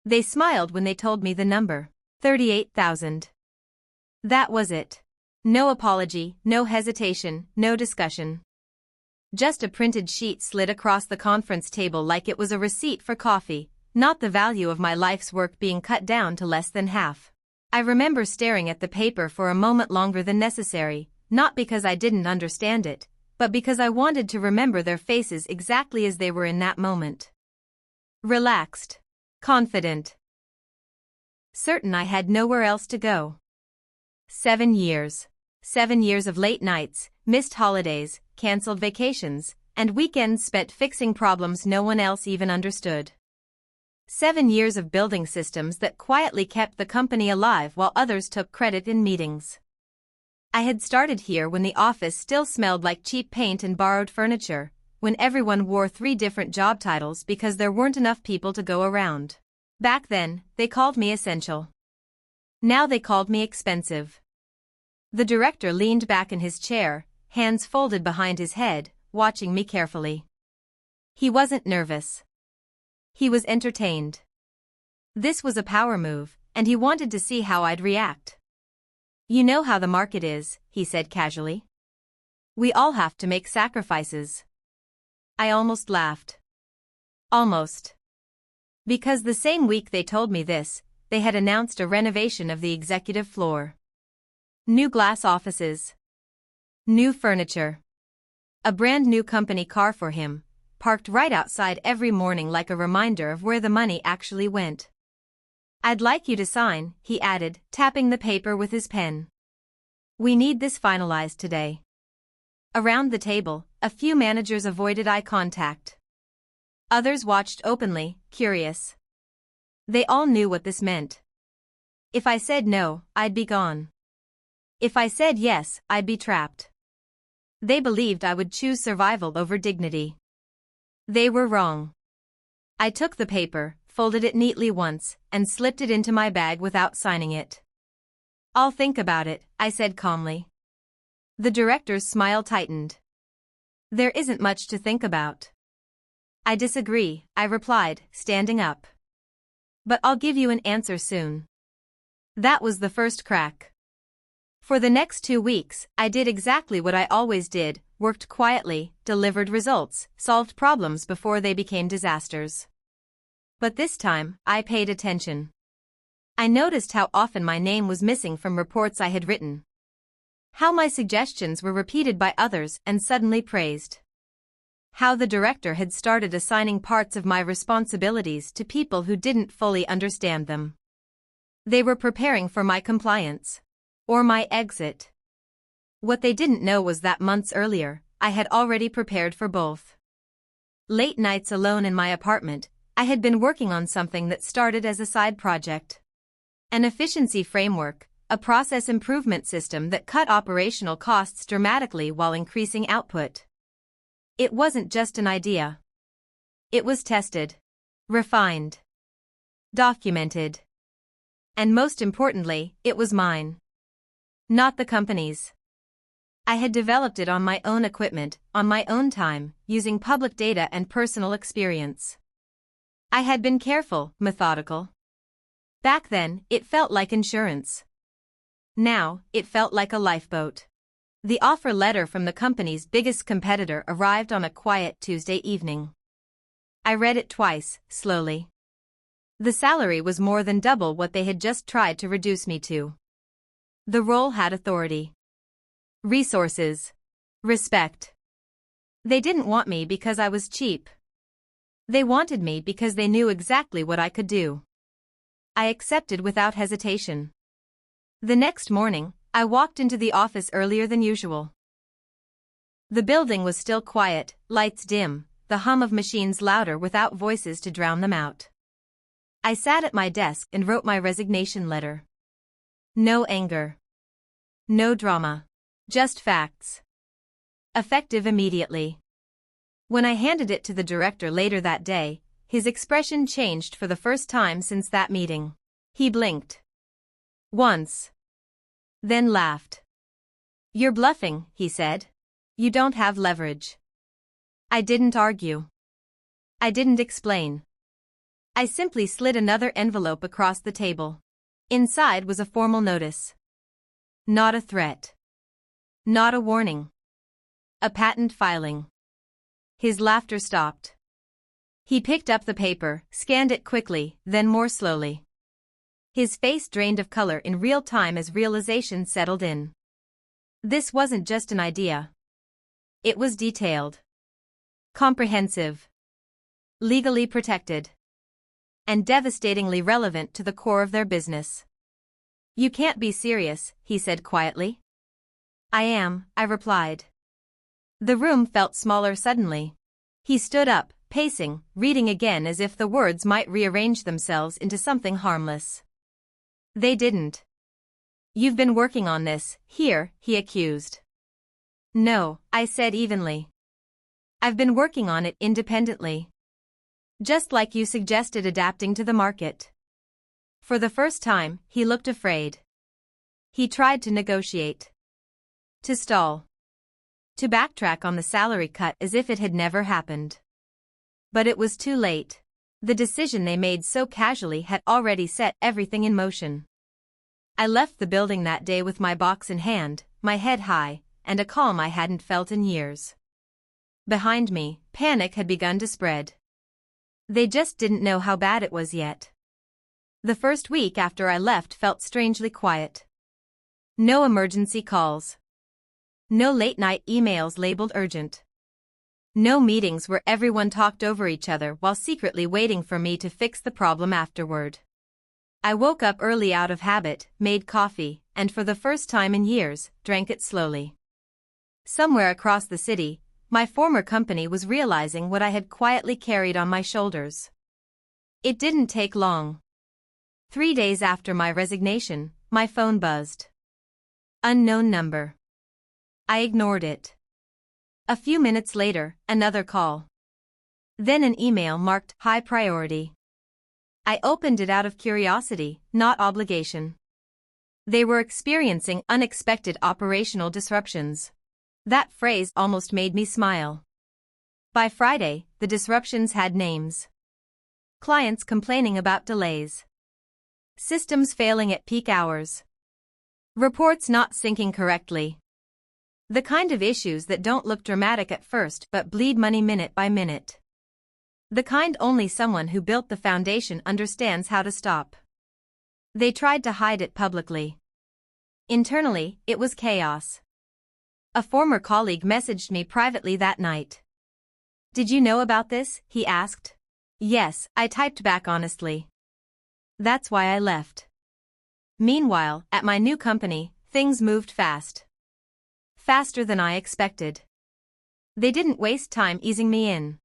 They smiled when they told me the number. 38,000. That was it. No apology, no hesitation, no discussion. Just a printed sheet slid across the conference table like it was a receipt for coffee, not the value of my life's work being cut down to less than half. I remember staring at the paper for a moment longer than necessary, not because I didn't understand it, but because I wanted to remember their faces exactly as they were in that moment. Relaxed. Confident. Certain I had nowhere else to go. 7 years. 7 years of late nights, missed holidays, cancelled vacations, and weekends spent fixing problems no one else even understood. 7 years of building systems that quietly kept the company alive while others took credit in meetings. I had started here when the office still smelled like cheap paint and borrowed furniture, when everyone wore 3 different job titles because there weren't enough people to go around. Back then, they called me essential. Now they called me expensive. The director leaned back in his chair, hands folded behind his head, watching me carefully. He wasn't nervous. He was entertained. This was a power move, and he wanted to see how I'd react. You know how the market is, he said casually. We all have to make sacrifices. I almost laughed. Almost. Because the same week they told me this, they had announced a renovation of the executive floor. New glass offices. New furniture. A brand new company car for him, parked right outside every morning like a reminder of where the money actually went. I'd like you to sign, he added, tapping the paper with his pen. We need this finalized today. Around the table, a few managers avoided eye contact. Others watched openly, curious. They all knew what this meant. If I said no, I'd be gone. If I said yes, I'd be trapped. They believed I would choose survival over dignity. They were wrong. I took the paper, folded it neatly once, and slipped it into my bag without signing it. I'll think about it, I said calmly. The director's smile tightened. There isn't much to think about. I disagree, I replied, standing up. But I'll give you an answer soon. That was the first crack. For the next 2 weeks, I did exactly what I always did, worked quietly, delivered results, solved problems before they became disasters. But this time, I paid attention. I noticed how often my name was missing from reports I had written. How my suggestions were repeated by others and suddenly praised. How the director had started assigning parts of my responsibilities to people who didn't fully understand them. They were preparing for my compliance. Or my exit. What they didn't know was that months earlier, I had already prepared for both. Late nights alone in my apartment, I had been working on something that started as a side project. An efficiency framework, a process improvement system that cut operational costs dramatically while increasing output. It wasn't just an idea. It was tested, refined, documented. And most importantly, it was mine. Not the company's. I had developed it on my own equipment, on my own time, using public data and personal experience. I had been careful, methodical. Back then, it felt like insurance. Now, it felt like a lifeboat. The offer letter from the company's biggest competitor arrived on a quiet Tuesday evening. I read it twice, slowly. The salary was more than double what they had just tried to reduce me to. The role had authority. Resources. Respect. They didn't want me because I was cheap. They wanted me because they knew exactly what I could do. I accepted without hesitation. The next morning, I walked into the office earlier than usual. The building was still quiet, lights dim, the hum of machines louder without voices to drown them out. I sat at my desk and wrote my resignation letter. No anger. No drama. Just facts. Effective immediately. When I handed it to the director later that day, his expression changed for the first time since that meeting. He blinked. Once. Then laughed. You're bluffing, he said. You don't have leverage. I didn't argue. I didn't explain. I simply slid another envelope across the table. Inside was a formal notice. Not a threat. Not a warning. A patent filing. His laughter stopped. He picked up the paper, scanned it quickly, then more slowly. His face drained of color in real time as realization settled in. This wasn't just an idea. It was detailed. Comprehensive. Legally protected. And devastatingly relevant to the core of their business. "You can't be serious," he said quietly. "I am," I replied. The room felt smaller suddenly. He stood up, pacing, reading again as if the words might rearrange themselves into something harmless. They didn't. "You've been working on this, here," he accused. "No," I said evenly. "I've been working on it independently. Just like you suggested, adapting to the market." For the first time, he looked afraid. He tried to negotiate. To stall. To backtrack on the salary cut as if it had never happened. But it was too late. The decision they made so casually had already set everything in motion. I left the building that day with my box in hand, my head high, and a calm I hadn't felt in years. Behind me, panic had begun to spread. They just didn't know how bad it was yet. The first week after I left felt strangely quiet. No emergency calls. No late-night emails labeled urgent. No meetings where everyone talked over each other while secretly waiting for me to fix the problem afterward. I woke up early out of habit, made coffee, and for the first time in years, drank it slowly. Somewhere across the city, my former company was realizing what I had quietly carried on my shoulders. It didn't take long. 3 days after my resignation, my phone buzzed. Unknown number. I ignored it. A few minutes later, another call. Then an email marked high priority. I opened it out of curiosity, not obligation. They were experiencing unexpected operational disruptions. That phrase almost made me smile. By Friday, the disruptions had names. Clients complaining about delays. Systems failing at peak hours. Reports not syncing correctly. The kind of issues that don't look dramatic at first but bleed money minute by minute. The kind only someone who built the foundation understands how to stop. They tried to hide it publicly. Internally, it was chaos. A former colleague messaged me privately that night. "Did you know about this?" he asked. "Yes," I typed back honestly. "That's why I left." Meanwhile, at my new company, things moved fast. Faster than I expected. They didn't waste time easing me in.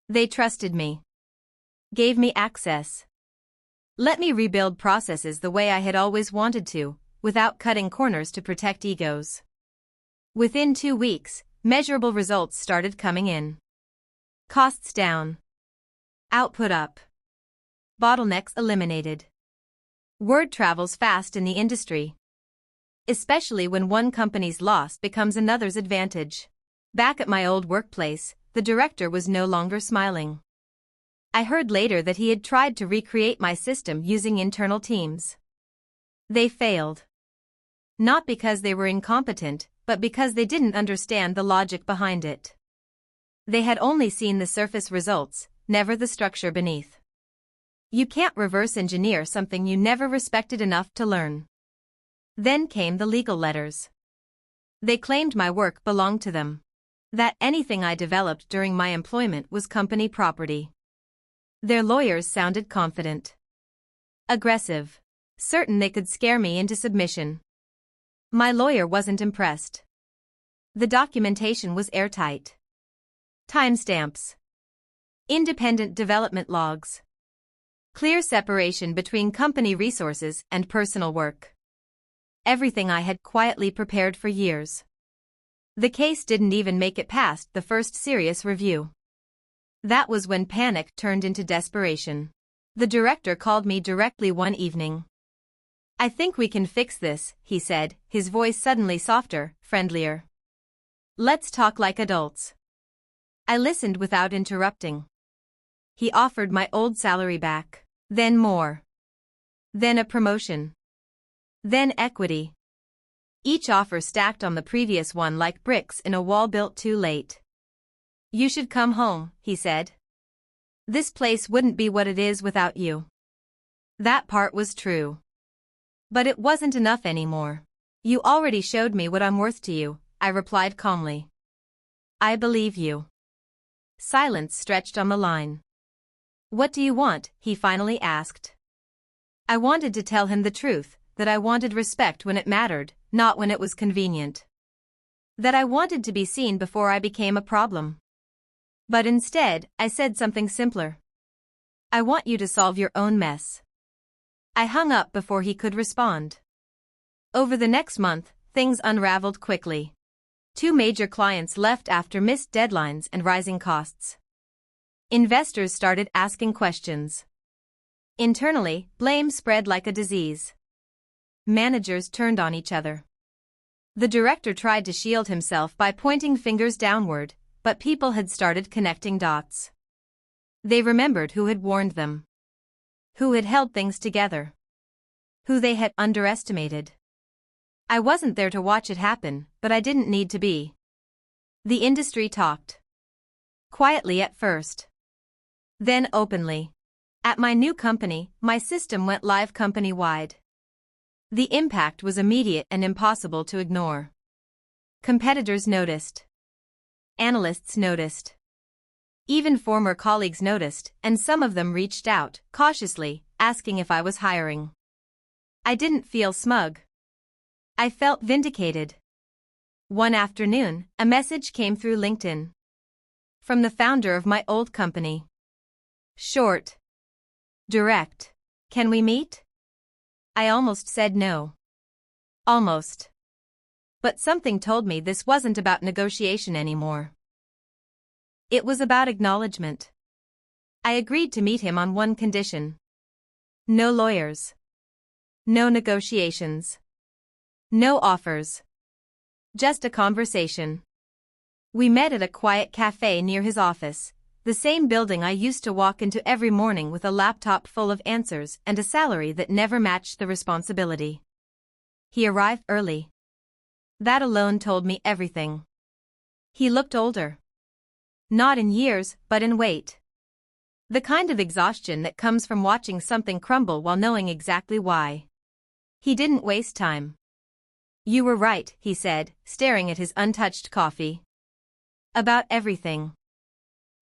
They trusted me. Gave me access. Let me rebuild processes the way I had always wanted to, without cutting corners to protect egos. Within 2 weeks, measurable results started coming in. Costs down. Output up. Bottlenecks eliminated. Word travels fast in the industry. Especially when one company's loss becomes another's advantage. Back at my old workplace, the director was no longer smiling. I heard later that he had tried to recreate my system using internal teams. They failed. Not because they were incompetent, but because they didn't understand the logic behind it. They had only seen the surface results, never the structure beneath. You can't reverse engineer something you never respected enough to learn. Then came the legal letters. They claimed my work belonged to them. That anything I developed during my employment was company property. Their lawyers sounded confident. Aggressive. Certain they could scare me into submission. My lawyer wasn't impressed. The documentation was airtight. Timestamps. Independent development logs. Clear separation between company resources and personal work. Everything I had quietly prepared for years. The case didn't even make it past the first serious review. That was when panic turned into desperation. The director called me directly one evening. "I think we can fix this," he said, his voice suddenly softer, friendlier. "Let's talk like adults." I listened without interrupting. he offered my old salary back. Then more. Then a promotion. Then equity. Each offer stacked on the previous one like bricks in a wall built too late. You should come home, he said. This place wouldn't be what it is without you. That part was true. But it wasn't enough anymore. You already showed me what I'm worth to you, I replied calmly. I believe you. Silence stretched on the line. What do you want? He finally asked. I wanted to tell him the truth, that I wanted respect when it mattered, not when it was convenient. That I wanted to be seen before I became a problem. But instead, I said something simpler. I want you to solve your own mess. I hung up before he could respond. Over the next month, things unraveled quickly. 2 major clients left after missed deadlines and rising costs. Investors started asking questions. Internally, blame spread like a disease. Managers turned on each other. The director tried to shield himself by pointing fingers downward, but people had started connecting dots. They remembered who had warned them. Who had held things together. Who they had underestimated. I wasn't there to watch it happen, but I didn't need to be. The industry talked. Quietly at first. Then openly. At my new company, my system went live company-wide. The impact was immediate and impossible to ignore. Competitors noticed. Analysts noticed. Even former colleagues noticed, and some of them reached out, cautiously, asking if I was hiring. I didn't feel smug. I felt vindicated. One afternoon, a message came through LinkedIn. From the founder of my old company. Short. Direct. Can we meet? I almost said no. Almost. But something told me this wasn't about negotiation anymore. It was about acknowledgement. I agreed to meet him on one condition. No lawyers. No negotiations. No offers. Just a conversation. We met at a quiet cafe near his office, the same building I used to walk into every morning with a laptop full of answers and a salary that never matched the responsibility. He arrived early. That alone told me everything. He looked older. Not in years, but in weight. The kind of exhaustion that comes from watching something crumble while knowing exactly why. He didn't waste time. You were right, he said, staring at his untouched coffee. About everything.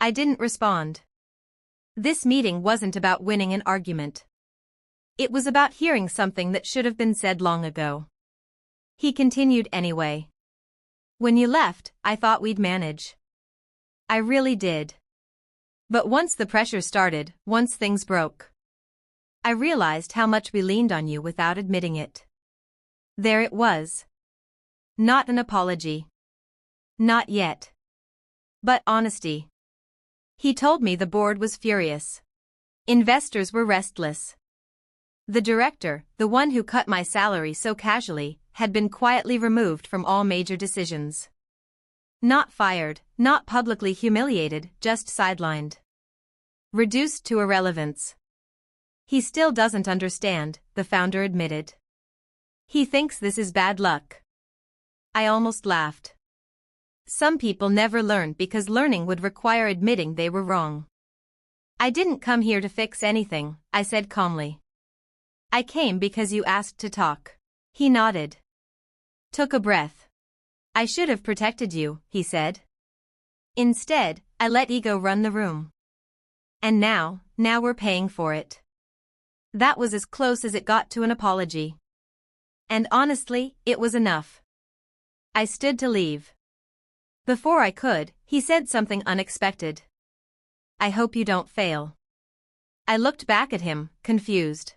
I didn't respond. This meeting wasn't about winning an argument. It was about hearing something that should have been said long ago. He continued anyway. When you left, I thought we'd manage. I really did. But once the pressure started, once things broke, I realized how much we leaned on you without admitting it. There it was. Not an apology. Not yet. But honesty. He told me the board was furious. Investors were restless. The director, the one who cut my salary so casually, had been quietly removed from all major decisions. Not fired, not publicly humiliated, just sidelined. Reduced to irrelevance. He still doesn't understand, the founder admitted. He thinks this is bad luck. I almost laughed. Some people never learn because learning would require admitting they were wrong. I didn't come here to fix anything, I said calmly. I came because you asked to talk. He nodded. Took a breath. I should have protected you, he said. Instead, I let ego run the room. And now we're paying for it. That was as close as it got to an apology. And honestly, it was enough. I stood to leave. Before I could, he said something unexpected. I hope you don't fail. I looked back at him, confused.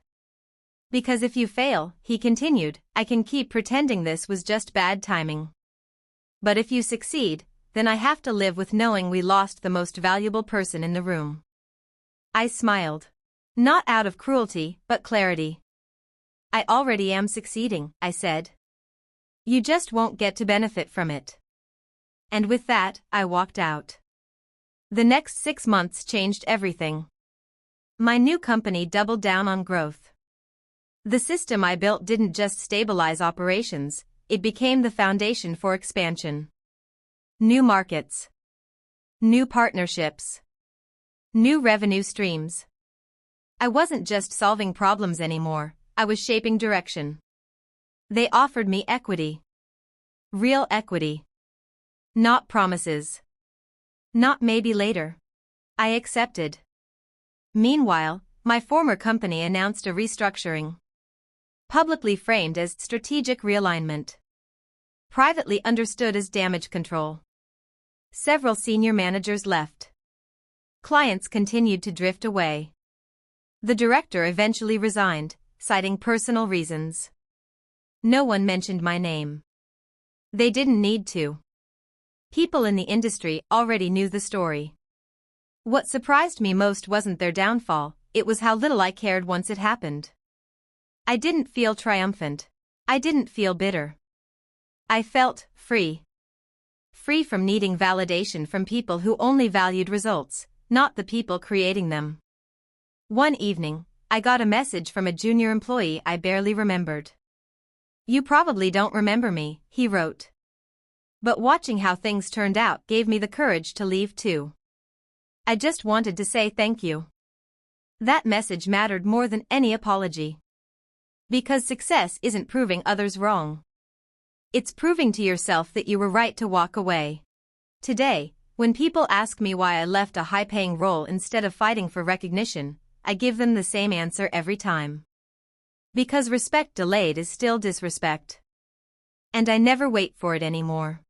Because if you fail, he continued, I can keep pretending this was just bad timing. But if you succeed, then I have to live with knowing we lost the most valuable person in the room. I smiled. Not out of cruelty, but clarity. I already am succeeding, I said. You just won't get to benefit from it. And with that, I walked out. The next 6 months changed everything. My new company doubled down on growth. The system I built didn't just stabilize operations, it became the foundation for expansion. New markets. New partnerships. New revenue streams. I wasn't just solving problems anymore, I was shaping direction. They offered me equity. Real equity. Not promises. Not maybe later. I accepted. Meanwhile, my former company announced a restructuring. Publicly framed as strategic realignment. Privately understood as damage control. Several senior managers left. Clients continued to drift away. The director eventually resigned, citing personal reasons. No one mentioned my name. They didn't need to. People in the industry already knew the story. What surprised me most wasn't their downfall, it was how little I cared once it happened. I didn't feel triumphant. I didn't feel bitter. I felt free. Free from needing validation from people who only valued results, not the people creating them. One evening, I got a message from a junior employee I barely remembered. "You probably don't remember me," he wrote. But watching how things turned out gave me the courage to leave too. I just wanted to say thank you. That message mattered more than any apology. Because success isn't proving others wrong. It's proving to yourself that you were right to walk away. Today, when people ask me why I left a high-paying role instead of fighting for recognition, I give them the same answer every time. Because respect delayed is still disrespect. And I never wait for it anymore.